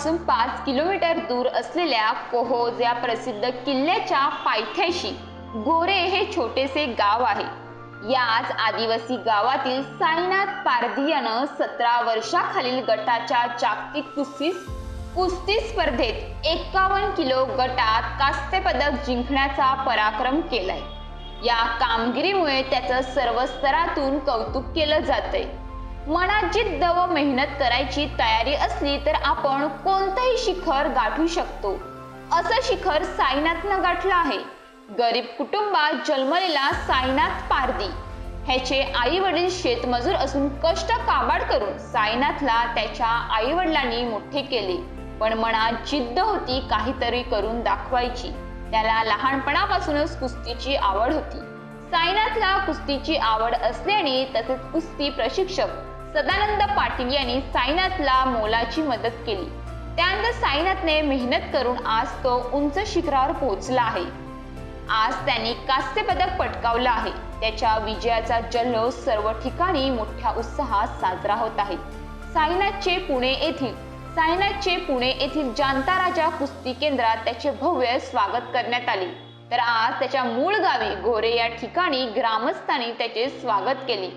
पासून 5 किलोमीटर दूर असलेल्या कोहोज या प्रसिद्ध किल्ल्याच्या पायथ्याशी गोरे हे छोटेसे गाव आहे। याच आदिवासी गावातील साईनाथ पारधी यानं 17 वर्षाखालील गटाच्या जागतिक कुस्ती स्पर्धेत 51 किलो गटात कांस्य पदक जिंकण्याचा पराक्रम केलाय। या कामगिरीमुळे त्याचं सर्व स्तरातून कौतुक केलं जातंय। मनात जिद्द व मेहनत करायची तयारी असली तर आपण कोणतंही शिखर गाठू शकतो, असं शिखर साईनाथनं गाठलं आहे। गरीब कुटुंबात जन्मलेला साईनाथ पारधी ह्याचे आई वडील शेतमजूर असून कष्ट काबाड करून साईनाथला त्याच्या आई वडिलांनी मोठे केले, पण मनात जिद्द होती काहीतरी करून दाखवायची। त्याला लहानपणापासूनच कुस्तीची आवड होती। साईनाथला कुस्तीची आवड असल्याने तसेच कुस्ती प्रशिक्षक सदानंद पाटील यांनी साईनाथला मोलाची मदत केली। त्यानंतर साईनाथने मेहनत करून आज तो उंच शिखरावर पोहोचला आहे। आज त्यांनी कांस्य पदक पटकावलं आहे। त्याच्या विजयाचा जल्लोष सर्व ठिकाणी मोठ्या उत्साहात साजरा होत आहे। साईनाथचे पुणे येथील जांता राजा कुस्ती केंद्रात त्याचे भव्य स्वागत करण्यात आले। तर आज त्याच्या मूळ गावी गोरे या ठिकाणी ग्रामस्थांनी त्याचे स्वागत केले।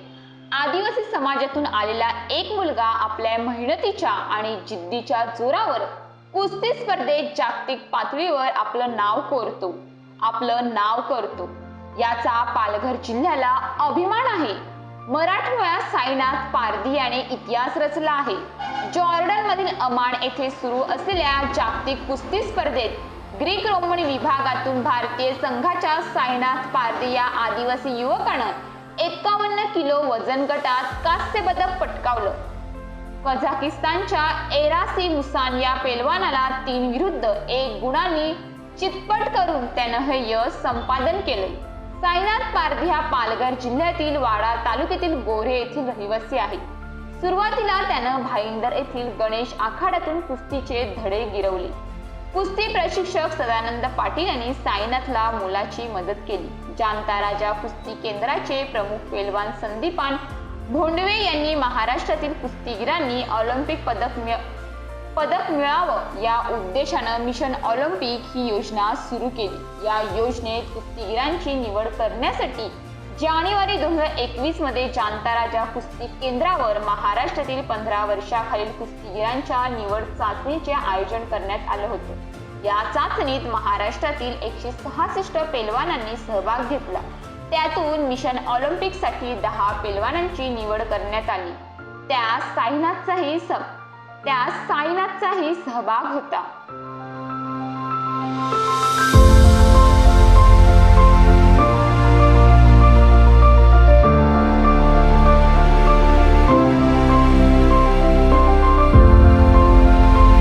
आदिवासी समाजातून आलेला एक मुलगा आपल्या मेहनतीच्या आणि जिद्दीच्या जोरावर कुस्ती स्पर्धेत जागतिक पातळीवर आपलं नाव करतो याचा पालघर जिल्ह्याला अभिमान आहे। मराठमोळ्या साईनाथ पारधी याने इतिहास रचला आहे। जॉर्डन मधील अमान येथे सुरू असलेल्या जागतिक कुस्ती स्पर्धेत ग्रीक रोमन विभागातून भारतीय संघाच्या साईनाथ पारधी या आदिवासी युवकानं 51 किलो वजन गटात कांस्य पदक पटकावलं। कझाकिस्तानच्या एरासी मुसान या पेलवानाला 3 विरुद्ध 1 गुणांनी चितपट करून त्यानं हे यश संपादन केले। साईनाथ पारधी हा पालघर जिल्ह्यातील वाडा तालुक्यातील गोरे येथील रहिवासी आहे। सुरुवातीला त्यानं भाईंदर येथील गणेश आखाड्यातून कुस्तीचे धडे गिरवले। कुस्ती प्रशिक्षक सदानंद पाटील यांनी साईनाथला मोलाची मदत केली। जांता राजा कुस्ती केंद्राचे प्रमुख पेलवान संदीपान भोंडवे यांनी महाराष्ट्रातील कुस्तीगीरांनी ऑलिम्पिक पदक मिळावं या उद्देशानं मिशन ऑलिम्पिक ही योजना सुरू केली। या योजनेत कुस्तीगीरांची निवड करण्यासाठी जानेवारी 2021 मध्ये जांता राजा कुस्ती केंद्रावर महाराष्ट्रातील 15 वर्षाखालील कुस्तीगीरांच्या निवड चाचणीचे आयोजन करण्यात आलं होतं। या चाचणीत महाराष्ट्रातील 166 पेलवानांनी सहभाग घेतला। त्यातून मिशन ऑलिम्पिक साठी 10 पेलवानांची निवड करण्यात आली। त्यात साईनाथचाही सहभाग होता।